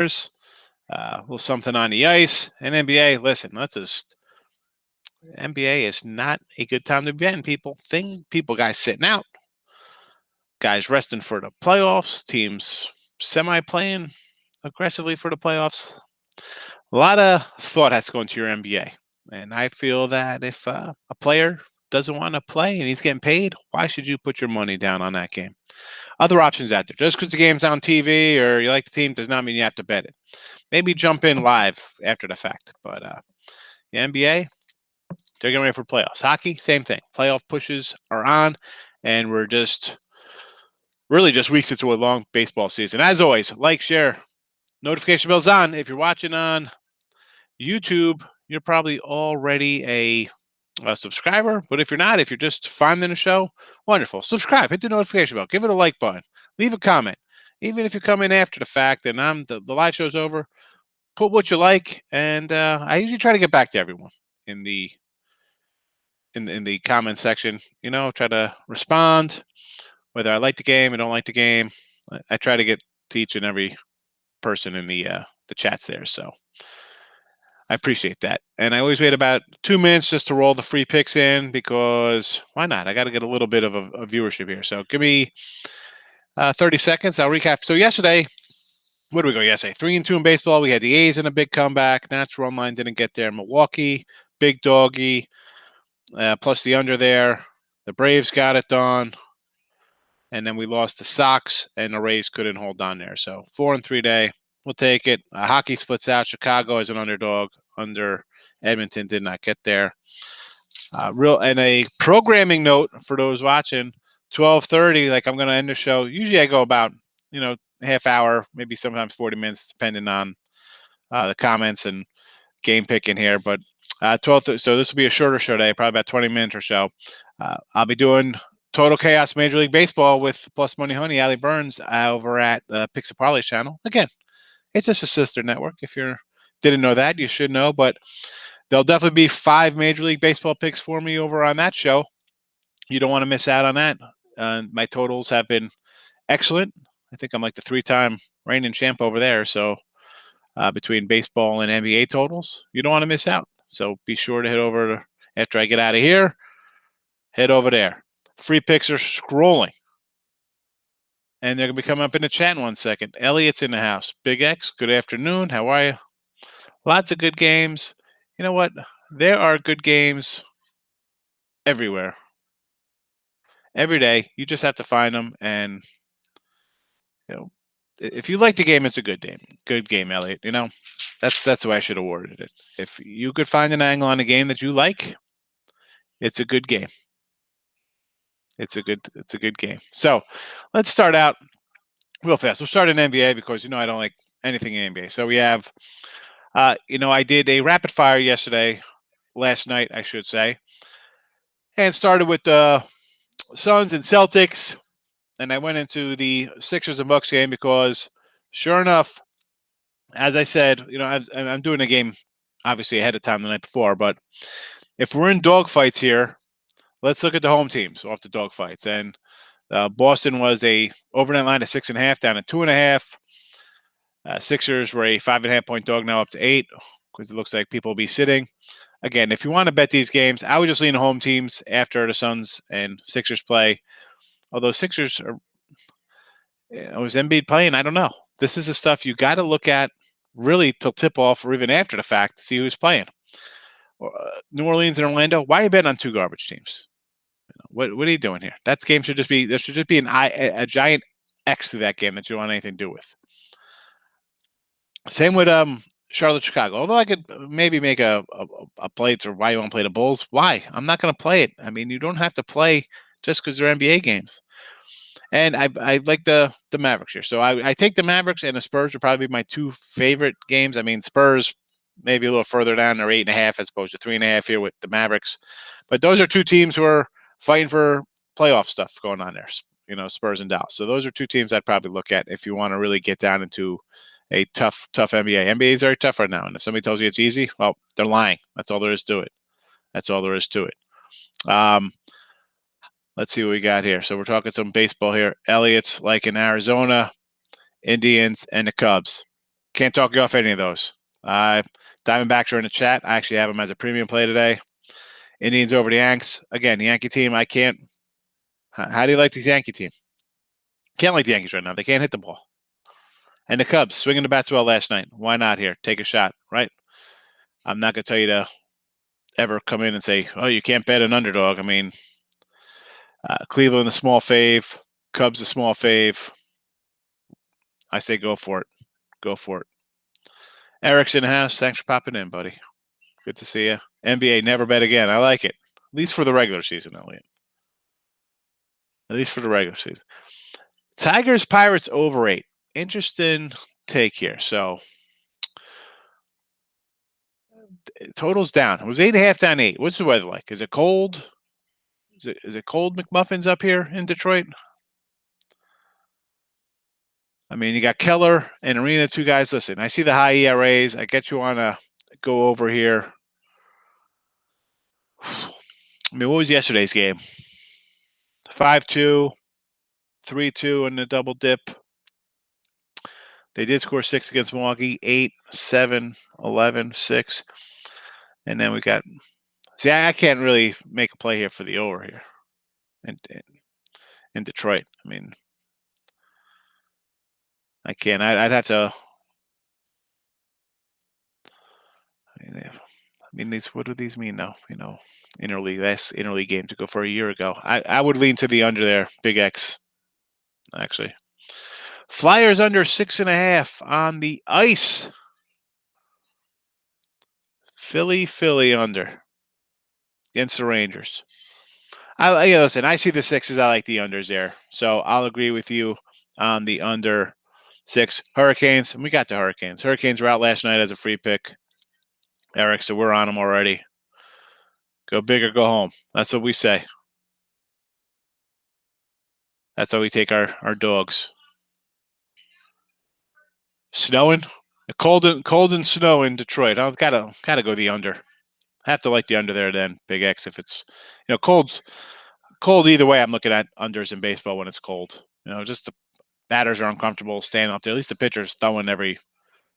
a little something on the ice. And NBA, listen, NBA is not a good time to be betting, people. Guys sitting out, guys resting for the playoffs, teams semi-playing aggressively for the playoffs. A lot of thought has to go into your NBA. And I feel that if a player doesn't want to play and he's getting paid, why should you put your money down on that game? Other options out there. Just because the game's on TV or you like the team does not mean you have to bet it. Maybe jump in live after the fact. But the NBA, they're getting ready for playoffs. Hockey, same thing. Playoff pushes are on, and we're just weeks into a long baseball season. As always, like, share, notification bells on. If you're watching on YouTube, you're probably already a subscriber. But if you're not, if you're just finding the show, wonderful. Subscribe, hit the notification bell, give it a like button, leave a comment. Even if you come in after the fact and the live show's over, put what you like, and I usually try to get back to everyone in the comment section. Try to respond, whether I like the game or don't like the game. I try to get to each and every person in the chats there. So I appreciate that. And I always wait about 2 minutes just to roll the free picks in because why not? I got to get a little bit of a viewership here. So give me 30 seconds. I'll recap. So yesterday, where did we go yesterday? 3-2 in baseball. We had the A's in a big comeback. Nats run line didn't get there. Milwaukee, big doggy, plus the under there. The Braves got it done. And then we lost the Sox, and the Rays couldn't hold on there. So 4-3 day. We'll take it. Hockey splits out. Chicago as an underdog. Under Edmonton did not get there. And a programming note for those watching, 12:30, like I'm going to end the show. Usually I go about, half hour, maybe sometimes 40 minutes, depending on the comments and game picking here. But 12, so this will be a shorter show today, probably about 20 minutes or so. I'll be doing Total Chaos Major League Baseball with Plus Money Honey, Allie Burns, over at Picks and Parlays channel. Again, it's just a sister network. If you didn't know that, you should know. But there'll definitely be 5 Major League Baseball picks for me over on that show. You don't want to miss out on that. My totals have been excellent. I think I'm like the 3-time reigning champ over there. So between baseball and NBA totals, you don't want to miss out. So be sure to head over after I get out of here. Head over there. Free picks are scrolling. And they're going to be coming up in the chat in 1 second. Elliot's in the house. Big X, good afternoon. How are you? Lots of good games. You know what? There are good games everywhere. Every day. You just have to find them. And, if you like the game, it's a good game. Good game, Elliot. That's the way I should have worded it. If you could find an angle on a game that you like, it's a good game. It's a good game. So let's start out real fast. We'll start in NBA because I don't like anything in NBA. So we have, I did a rapid fire last night, I should say, and started with the Suns and Celtics, and I went into the Sixers and Bucks game because, sure enough, as I said, I'm doing a game obviously ahead of time the night before, but if we're in dogfights here, let's look at the home teams off the dogfights. And Boston was a overnight line of 6.5 down to 2.5. Sixers were a 5.5 point dog, now up to 8 because it looks like people will be sitting. Again, if you want to bet these games, I would just lean the home teams after the Suns and Sixers play. Although Sixers are, is Embiid playing? I don't know. This is the stuff you got to look at really till tip off or even after the fact to see who's playing. New Orleans and Orlando. Why are you betting on 2 garbage teams? What are you doing here? That game should just be a giant X to that game that you don't want anything to do with. Same with Charlotte, Chicago. Although I could maybe make a play to why you want to play the Bulls. Why? I'm not going to play it. I mean, you don't have to play just because they're NBA games. And I like the Mavericks here. So I take the Mavericks, and the Spurs would probably be my 2 favorite games. I mean, Spurs maybe a little further down. They're 8.5 as opposed to 3.5 here with the Mavericks. But those are 2 teams who are fighting for playoff stuff going on there. Spurs and Dallas. So those are 2 teams I'd probably look at if you want to really get down into a tough NBA. NBA is very tough right now. And if somebody tells you it's easy, well, they're lying. That's all there is to it. Let's see what we got here. So we're talking some baseball here. Elliot's like in Arizona, Indians, and the Cubs. Can't talk you off any of those. Diamondbacks are in the chat. I actually have them as a premium play today. Indians over the Yanks. Again, the Yankee team, I can't. How do you like this Yankee team? Can't like the Yankees right now. They can't hit the ball. And the Cubs swinging the bats well last night. Why not here? Take a shot, right? I'm not going to tell you to ever come in and say, oh, you can't bet an underdog. I mean, Cleveland a small fave, Cubs a small fave. I say go for it. Go for it. Eric's in the house. Thanks for popping in, buddy. Good to see you. NBA never bet again. I like it. At least for the regular season, Elliot. At least for the regular season. Tigers Pirates over 8. Interesting take here. So total's down. It was 8.5 down 8. What's the weather like? Is it cold? Is it cold McMuffins up here in Detroit? I mean, you got Keller and Arena, 2 guys. Listen, I see the high ERAs. I get you on a go over here. I mean, what was yesterday's game? 5-2, 3-2 in the double dip. They did score 6 against Milwaukee, 8, 7, 11, 6. And then we got – see, I can't really make a play here for the over here in Detroit. I mean, I can't. I'd have to – I mean, these. What do these mean now? You know, last interleague game to go for a year ago. I would lean to the under there, Big X, actually. Flyers under 6.5 on the ice. Philly under against the Rangers. Listen, I see the 6s. I like the unders there. So I'll agree with you on the under 6. Hurricanes. And we got the Hurricanes. Hurricanes were out last night as a free pick. Eric, so we're on them already. Go big or go home. That's what we say. That's how we take our dogs. Snowing? Cold and snow in Detroit. I've gotta go the under. I have to like the under there then, Big X. If it's cold either way, I'm looking at unders in baseball when it's cold. Just the batters are uncomfortable standing up there. At least the pitcher's throwing every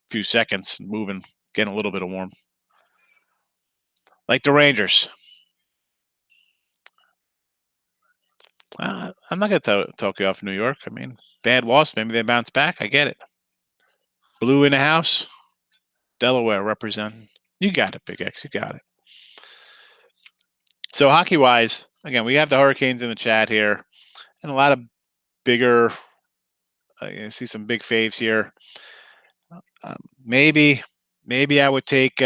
few seconds, moving, getting a little bit of warm. Like the Rangers. I'm not going to talk you off New York. I mean, bad loss. Maybe they bounce back. I get it. Blue in the house. Delaware representing. You got it, Big X. You got it. So hockey-wise, again, we have the Hurricanes in the chat here. And a lot of bigger I see some big faves here. Maybe I would take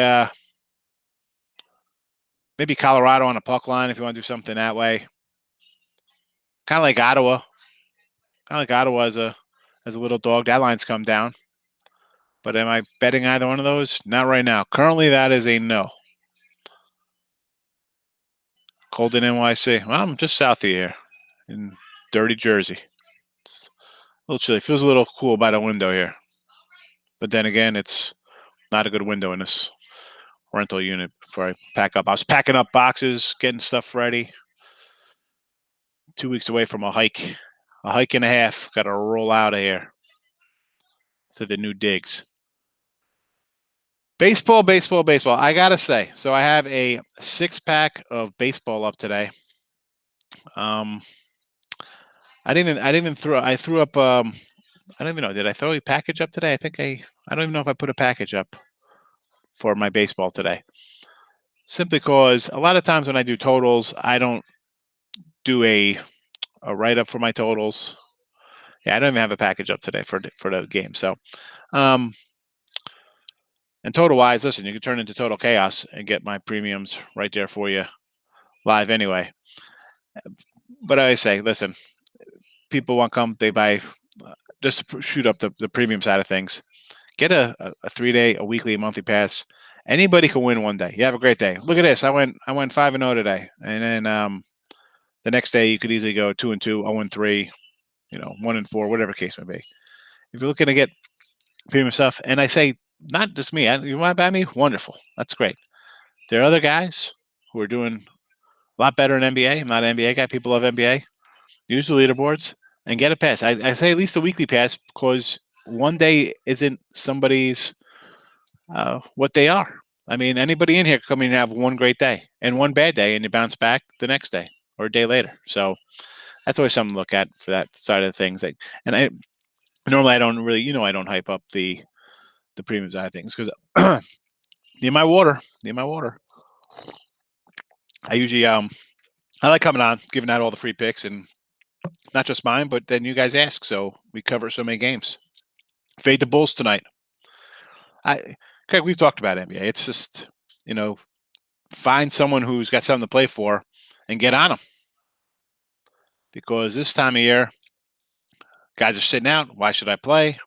maybe Colorado on a puck line if you want to do something that way. Kind of like Ottawa. As a little dog. That line's come down. But am I betting either one of those? Not right now. Currently, that is a no. Cold in NYC. Well, I'm just south of here in dirty Jersey. It's a little chilly. Feels a little cool by the window here. But then again, it's not a good window in this rental unit before I pack up. I was packing up boxes, getting stuff ready. 2 weeks away from a hike and a half. Got to roll out of here to the new digs. Baseball. I got to say, so I have a 6-pack of baseball up today. I threw up, I don't even know. Did I throw a package up today? I don't even know if I put a package up for my baseball today. Simply because a lot of times when I do totals, I don't do a write-up for my totals. Yeah, I don't even have a package up today for the game. So, and total-wise, listen, you can turn into Total Chaos and get my premiums right there for you live anyway. But I say, listen, people want to come, they buy just to shoot up the premium side of things. Get a 3-day, a weekly, a monthly pass. Anybody can win one day. You have a great day. Look at this. I went 5-0 today, and then the next day you could easily go 2-2, 0-3, 1-4, whatever case may be. If you're looking to get premium stuff, and I say not just me. You want to buy me? Wonderful. That's great. There are other guys who are doing a lot better in NBA. I'm not an NBA guy. People love NBA. Use the leaderboards and get a pass. I say at least a weekly pass because one day isn't somebody's what they are. I mean, anybody in here can come in and have one great day and one bad day, and you bounce back the next day or a day later. So that's always something to look at for that side of things. Like, and I normally I don't really, I don't hype up the premium side of things because need my water, need my water. I usually I like coming on, giving out all the free picks, and not just mine, but then you guys ask, so we cover so many games. Fade the Bulls tonight. Craig, we've talked about NBA. It's just, find someone who's got something to play for and get on them. Because this time of year, guys are sitting out. Why should I play?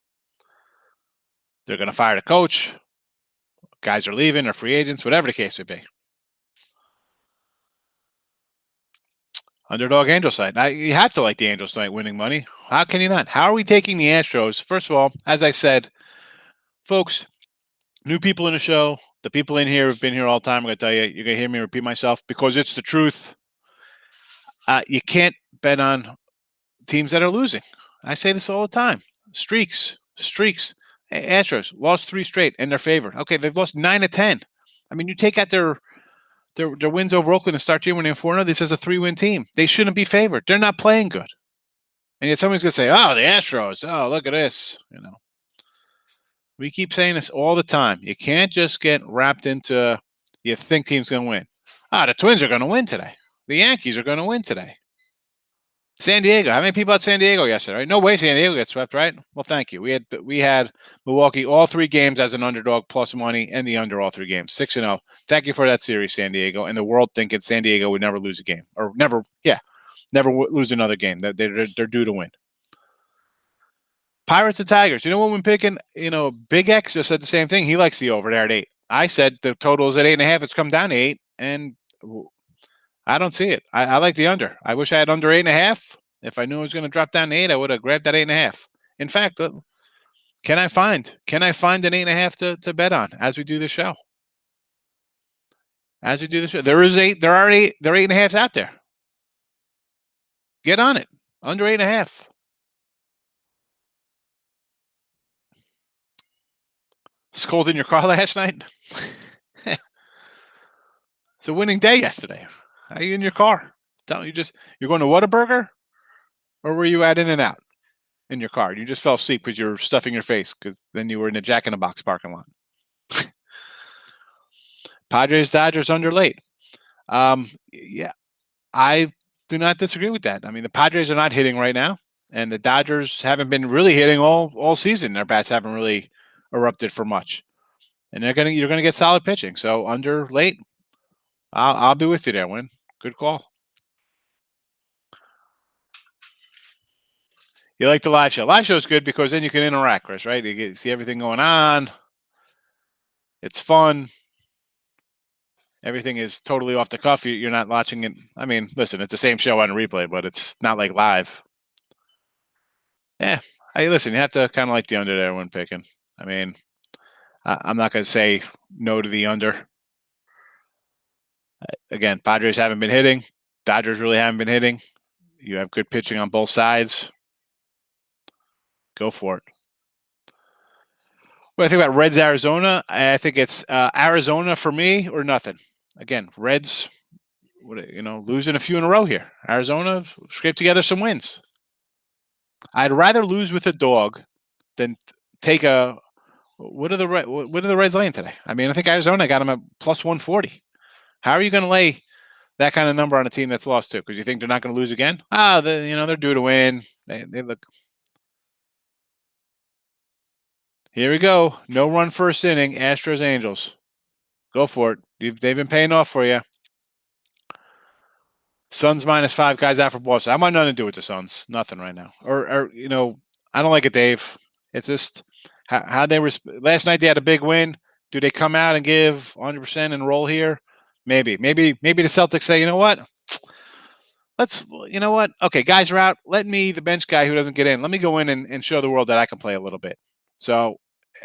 They're going to fire the coach. Guys are leaving or free agents, whatever the case may be. Underdog Angels side. You have to like the Angels tonight winning money. How can you not? How are we taking the Astros? First of all, as I said, folks, new people in the show, the people in here have been here all the time. I'm going to tell you, you're going to hear me repeat myself because it's the truth. You can't bet on teams that are losing. I say this all the time. Streaks. Astros lost 3 straight and they're favored. Okay, they've lost 9 of 10. I mean, you take out their wins over Oakland and start winning 4-0. This is a 3-win team. They shouldn't be favored. They're not playing good. And yet somebody's going to say, oh, the Astros. Oh, look at this. We keep saying this all the time. You can't just get wrapped into you think team's going to win. The Twins are going to win today. The Yankees are going to win today. San Diego. How many people had San Diego yesterday? Right? No way San Diego gets swept, right? Well, thank you. We had Milwaukee all 3 games as an underdog plus money and the under all 3 games, 6-0. Thank you for that series, San Diego, and the world thinking San Diego would never lose a game or never lose another game. They're due to win. Pirates and Tigers. You know what? When picking, Big X just said the same thing. He likes the over there at 8. I said the total is at 8.5. It's come down to 8, and I don't see it. I like the under. I wish I had under 8.5. If I knew it was going to drop down to 8, I would have grabbed that 8.5. In fact, can I find an 8.5 to bet on as we do the show? There are 8.5s out there. Get on it. Under 8.5. It's cold in your car last night. It's a winning day yesterday. How are you in your car? You're going to Whataburger? Or were you at In-N-Out in your car? You just fell asleep because you're stuffing your face because then you were in a Jack in the Box parking lot. Padres, Dodgers under late. Yeah, I do not disagree with that. I mean, the Padres are not hitting right now, and the Dodgers haven't been really hitting all season. Their bats haven't really erupted for much, and you're gonna get solid pitching. So under late, I'll be with you there, Win. Good call. You like the live show. Live show is good because then you can interact, Chris, right? You see everything going on. It's fun. Everything is totally off the cuff. You're not watching it. I mean, listen, it's the same show on replay, but it's not like live. Yeah. Hey, listen, you have to kind of like the under there when picking. I mean, I'm not going to say no to the under. Again, Padres haven't been hitting. Dodgers really haven't been hitting. You have good pitching on both sides. Go for it. What I think about Reds, Arizona, I think it's Arizona for me or nothing. Again, Reds, losing a few in a row here. Arizona scraped together some wins. I'd rather lose with a dog than take a. What are the Reds laying today? I mean, I think Arizona got them at plus 140. How are you going to lay that kind of number on a team that's lost too? Because you think they're not going to lose again? They're due to win. They look. Here we go. No run first inning. Astros Angels. Go for it. They've been paying off for you. Suns -5 guys out for Boston. I want nothing to do with the Suns. Nothing right now. Or I don't like it, Dave. It's just how they last night. They had a big win. Do they come out and give 100% and roll here? Maybe the Celtics say, you know what? Okay, guys are out. Let me, the bench guy who doesn't get in, let me go in and show the world that I can play a little bit. So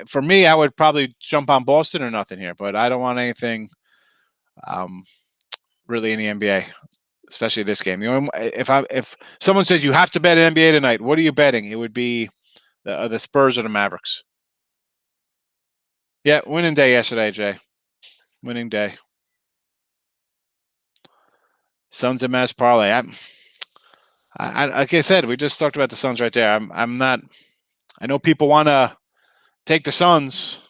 for me, I would probably jump on Boston or nothing here, but I don't want anything really in the NBA, especially this game. If someone says you have to bet NBA tonight, what are you betting? It would be The Spurs or the Mavericks. Yeah, winning day yesterday, Jay. Winning day. Suns and Mavs parlay. Like I said, we just talked about the Suns right there. I'm not. I know people want to take the Suns.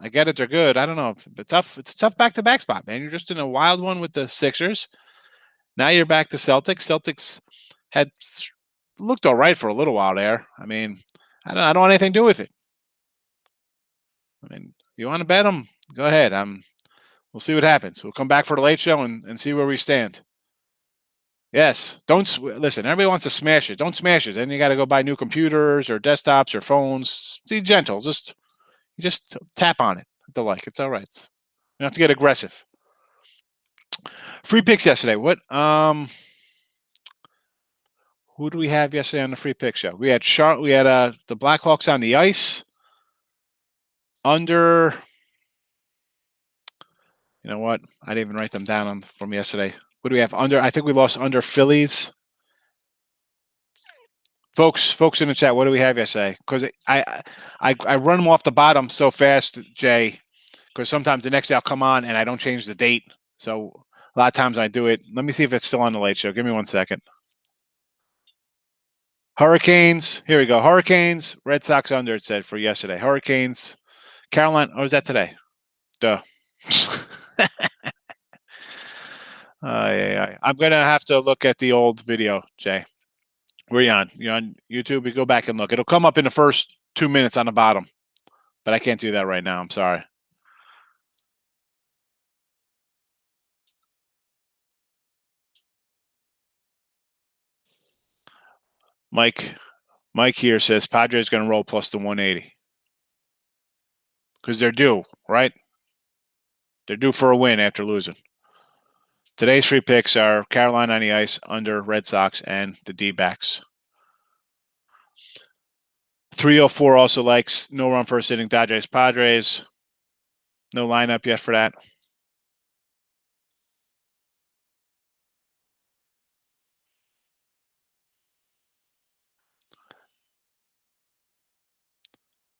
I get it; they're good. I don't know, but tough. It's a tough back-to-back spot, man. You're just in a wild one with the Sixers. Now you're back to Celtics. Celtics had looked all right for a little while there. I mean, I don't want anything to do with it. I mean, if you want to bet them, go ahead. We'll see what happens. We'll come back for the late show and see where we stand. Yes. Don't listen. Everybody wants to smash it. Don't smash it. Then you got to go buy new computers or desktops or phones. Be gentle. Just tap on it. The like. It's all right. You don't have to get aggressive. Free picks yesterday. What? Who do we have yesterday on the free pick show? We had the Blackhawks on the ice. Under. You know what? I didn't even write them down from yesterday. What do we have under? I think we lost under Phillies. Folks in the chat, what do we have yesterday? Because I run them off the bottom so fast, Jay, because sometimes the next day I'll come on and I don't change the date. So a lot of times I do it. Let me see if it's still on the late show. Give me 1 second. Hurricanes. Here we go. Hurricanes. Red Sox under, it said, for yesterday. Hurricanes. Carolina. Oh, is that today? Duh. I'm going to have to look at the old video, Jay. Where are you on? You're on YouTube? We go back and look. It'll come up in the first 2 minutes on the bottom. But I can't do that right now. I'm sorry. Mike here says Padres going to roll plus the 180. Because they're due, right? They're due for a win after losing. Today's free picks are Carolina on the ice, under Red Sox, and the D-backs. 304 also likes no run first inning Dodgers Padres. No lineup yet for that.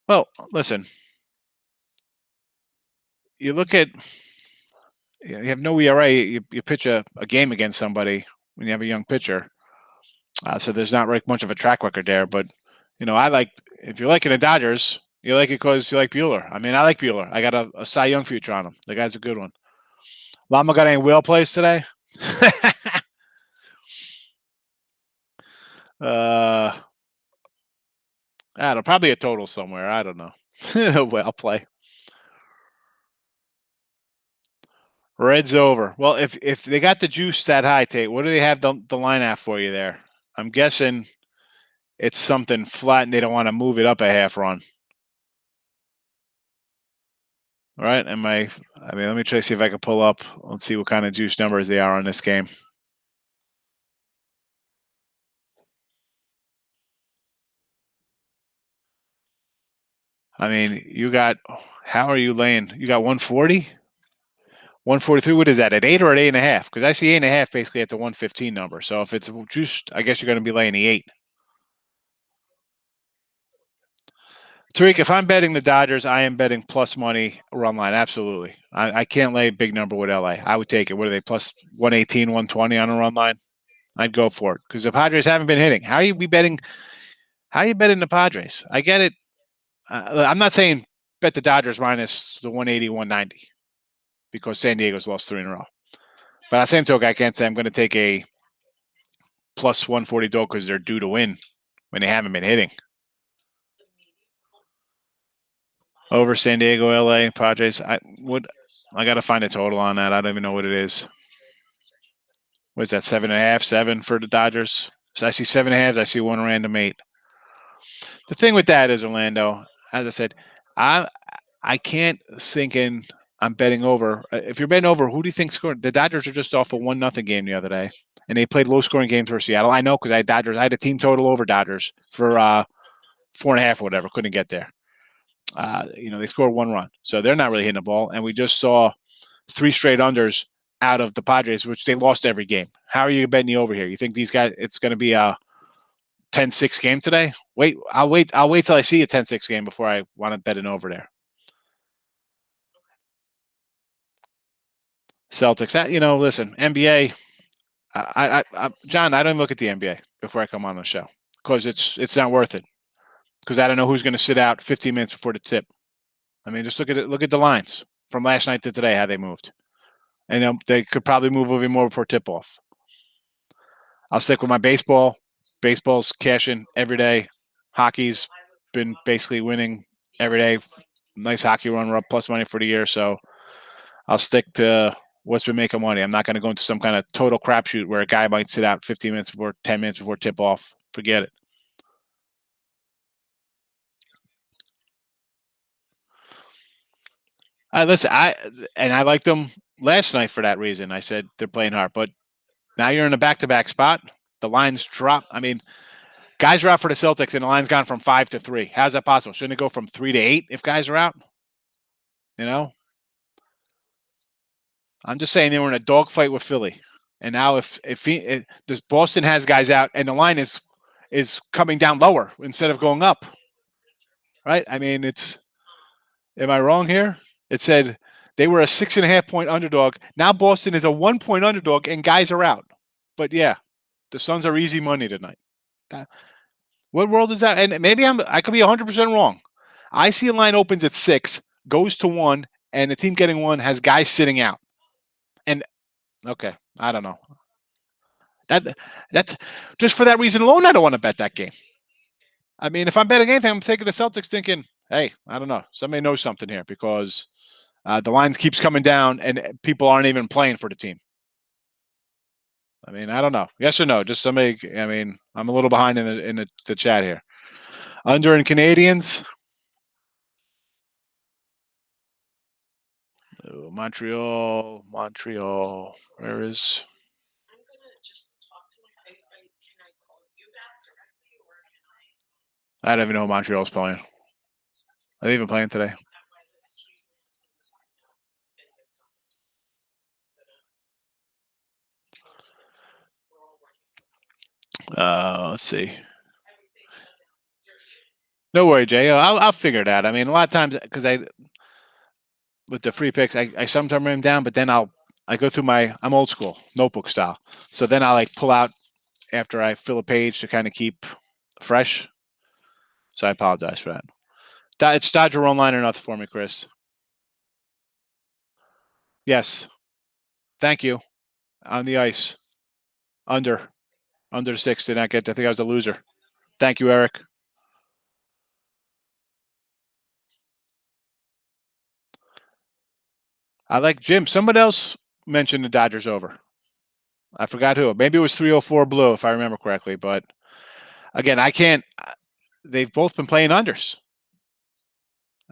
Well, listen. You look at you have no ERA. You pitch a game against somebody when you have a young pitcher. So there's not really much of a track record there. But, if you're liking the Dodgers, you like it because you like Bueller. I mean, I like Bueller. I got a Cy Young future on him. The guy's a good one. Llama got any wheel plays today? I don't know. Probably a total somewhere. I don't know. Whale play. Reds over. Well, if they got the juice that high, Tate, what do they have the line at for you there? I'm guessing it's something flat and they don't want to move it up a half run. All right. Let me try to see if I can pull up. Let's see what kind of juice numbers they are on this game. I mean, how are you laying? You got 140? 143, what is that, at 8 or at 8.5? Because I see 8.5 basically at the 115 number. So if it's juiced, I guess you're going to be laying the 8. Tariq, if I'm betting the Dodgers, I am betting plus money run line. Absolutely. I can't lay a big number with LA. I would take it. What are they, plus 118, 120 on a run line? I'd go for it because the Padres haven't been hitting. How are you betting the Padres? I get it. I'm not saying bet the Dodgers minus the 180, 190 because San Diego's lost 3 in a row. But on the same token, I can't say I'm going to take a plus 140 dog because they're due to win when they haven't been hitting. Over San Diego, LA, Padres. I got to find a total on that. I don't even know what it is. What is that, 7.5, 7 for the Dodgers? So I see 7.5. I see one random 8. The thing with that is, Orlando, as I said, I can't think I'm betting over. If you're betting over, who do you think scored? The Dodgers are just off a 1-0 game the other day, and they played low-scoring games for Seattle. I know because I had a team total over Dodgers for 4.5 or whatever. Couldn't get there. They scored 1 run, so they're not really hitting the ball. And we just saw 3 straight unders out of the Padres, which they lost every game. How are you betting the over here? You think these guys? It's going to be 10-6 game today. Wait, I'll wait. I'll wait till I see a 10-6 game before I want to bet an over there. Celtics. Listen, NBA. John, I don't look at the NBA before I come on the show because it's not worth it. Because I don't know who's going to sit out 15 minutes before the tip. I mean, just look at it. Look at the lines from last night to today, how they moved, and they could probably move even more before tip off. I'll stick with my baseball. Baseball's cashing every day. Hockey's been basically winning every day. Nice hockey run. We're up plus money for the year, so I'll stick to what's been making money. I'm not going to go into some kind of total crapshoot where a guy might sit out 15 minutes before, 10 minutes before tip off. Forget it. Listen, I liked them last night for that reason. I said they're playing hard, but now you're in a back-to-back spot. The lines drop. I mean, guys are out for the Celtics, and the line's gone from 5 to 3. How's that possible? Shouldn't it go from 3 to 8 if guys are out? You know, I'm just saying they were in a dogfight with Philly, and now if this Boston has guys out, and the line is coming down lower instead of going up, right? I mean, am I wrong here? It said they were a 6.5-point underdog. Now Boston is a 1-point underdog, and guys are out. But yeah, the Suns are easy money tonight. What world is that? And maybe I could be 100% wrong. I see a line opens at 6, goes to 1, and the team getting 1 has guys sitting out. And okay, I don't know. That's just for that reason alone. I don't want to bet that game. I mean, if I'm betting anything, I'm taking the Celtics, thinking, hey, I don't know, somebody knows something here because the lines keeps coming down and people aren't even playing for the team. I mean, I don't know. Yes or no? Just somebody. I mean, I'm a little behind in the chat here. Under in Canadians. Oh, Montreal. Where is? I don't even know who Montreal's playing. Are they even playing today? Let's see. No worry, Jay. I'll figure it out. I mean, a lot of times because with the free picks, I sometimes write them down, but then I go through I'm old school, notebook style. So then I pull out after I fill a page to kind of keep fresh. So I apologize for that. It's Dodger online or nothing for me, Chris. Yes. Thank you. On the ice. Under 6 did not get. I think I was a loser. Thank you, Eric. I like Jim. Somebody else mentioned the Dodgers over. I forgot who. Maybe it was 304 Blue, if I remember correctly. But again, I can't. They've both been playing unders.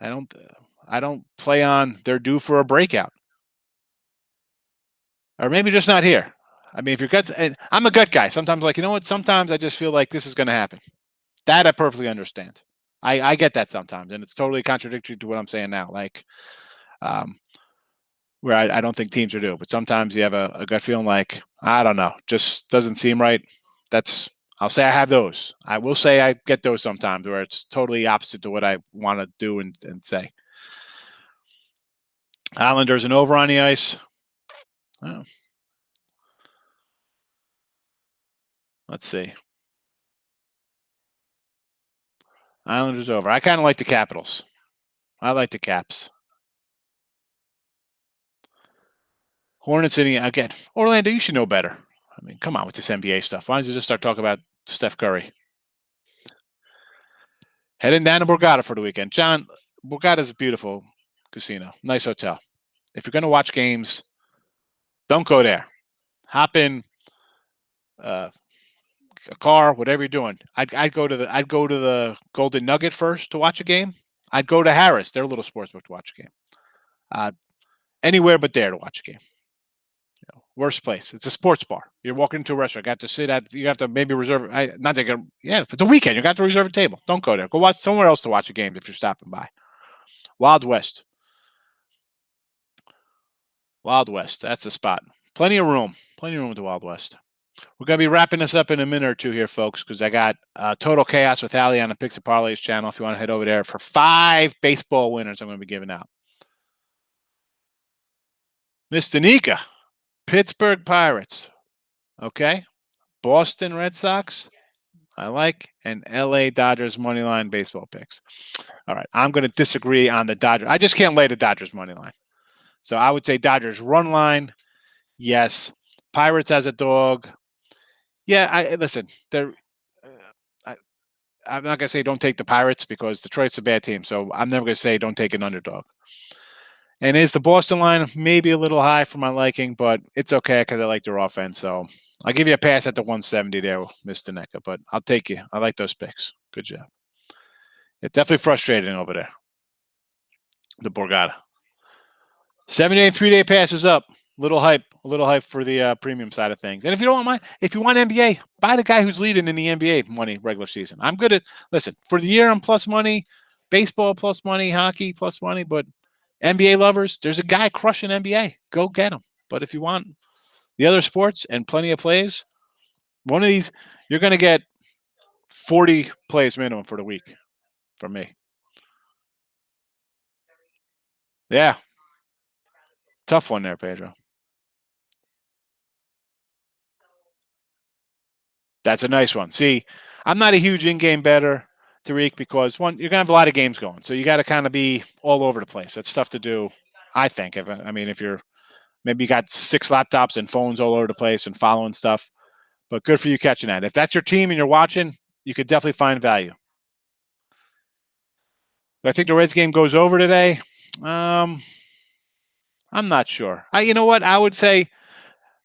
I don't play on they're due for a breakout. Or maybe just not here. I mean, if your gut's, and I'm a gut guy. Sometimes, you know what? Sometimes I just feel like this is going to happen. That I perfectly understand. I get that sometimes, and it's totally contradictory to what I'm saying now. Where I don't think teams are due, but sometimes you have a gut feeling like, I don't know, just doesn't seem right. I'll say I have those. I will say I get those sometimes where it's totally opposite to what I want to do and say. Islanders and over on the ice. Oh. Let's see. Islanders over. I kind of like the Capitals. I like the Caps. Hornets in again. Orlando, you should know better. I mean, come on with this NBA stuff. Why don't you just start talking about Steph Curry? Heading down to Borgata for the weekend. John, Borgata is a beautiful casino. Nice hotel. If you're going to watch games, don't go there. Hop in a car, whatever you're doing. I'd go to the Golden Nugget first to watch a game. I'd go to Harris, their little sportsbook, to watch a game. Anywhere but there to watch a game. Worst place. It's a sports bar. You're walking into a restaurant. You got to sit at. You have to maybe reserve. Not to get. Yeah, but the weekend you got to reserve a table. Don't go there. Go watch somewhere else to watch a game if you're stopping by. Wild West. Wild West. That's the spot. Plenty of room. Plenty of room at the Wild West. We're going to be wrapping this up in a minute or two here, folks, because I got Total Chaos with Ali on the Picks and Parlays channel. If you want to head over there for 5 baseball winners, I'm going to be giving out. Miss Danica, Pittsburgh Pirates. Okay. Boston Red Sox. I like, and LA Dodgers money line baseball picks. All right. I'm going to disagree on the Dodgers. I just can't lay the Dodgers money line. So I would say Dodgers run line. Yes. Pirates as a dog. Yeah, listen. They're. I'm not gonna say don't take the Pirates because Detroit's a bad team. So I'm never gonna say don't take an underdog. And is the Boston line maybe a little high for my liking, but it's okay because I like their offense. So I'll give you a pass at the 170 there, Mr. Neca, but I'll take you. I like those picks. Good job. It's definitely frustrating over there. The Borgata. 7-day, 3-day pass is up. A little hype for the premium side of things. And if you don't mind, if you want NBA, buy the guy who's leading in the NBA money regular season. I'm good at listen for the year. I'm plus money, baseball plus money, hockey plus money. But NBA lovers, there's a guy crushing NBA. Go get him. But if you want the other sports and plenty of plays, one of these you're going to get 40 plays minimum for the week from me. Yeah, tough one there, Pedro. That's a nice one. See, I'm not a huge in-game bettor, Tariq, because one, you're gonna have a lot of games going, so you got to kind of be all over the place. That's tough to do, I think. If you're maybe you got 6 laptops and phones all over the place and following stuff, but good for you catching that. If that's your team and you're watching, you could definitely find value. I think the Reds game goes over today. I'm not sure. You know what? I would say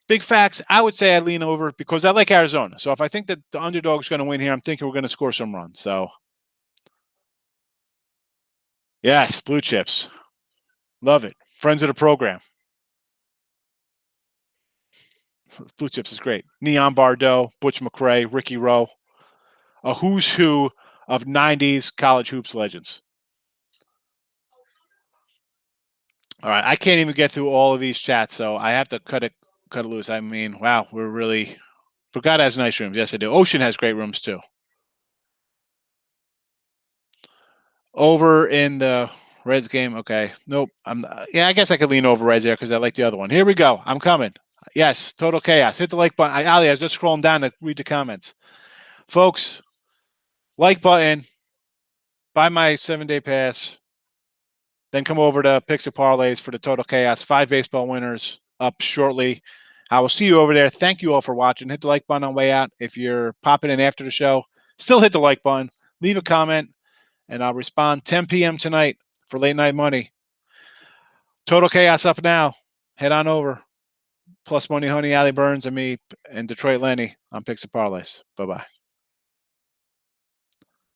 big facts. I would say I lean over because I like Arizona. So if I think that the underdog's going to win here, I'm thinking we're going to score some runs. So yes, blue chips. Love it. Friends of the program. Blue chips is great. Neon Bardo, Butch McRae, Ricky Rowe. A who's who of 90s college hoops legends. All right. I can't even get through all of these chats, so I have to cut it loose. I mean, wow, we're really Brigada has nice rooms. Yes, I do. Ocean has great rooms too. Over in the Reds game. Okay. Nope. I guess I could lean over Reds there because I like the other one. Here we go. I'm coming. Yes, total chaos. Hit the like button. Ali, I was just scrolling down to read the comments. Folks, like button. Buy my 7-day pass. Then come over to Picks and Parlays for the total chaos. 5 baseball winners up shortly. I will see you over there. Thank you all for watching. Hit the like button on the way out. If you're popping in after the show, still hit the like button. Leave a comment, and I'll respond 10 p.m. tonight for late night money. Total chaos up now. Head on over. Plus Money Honey, Ali Burns, and me, and Detroit Lenny on Picks and Parlays. Bye-bye.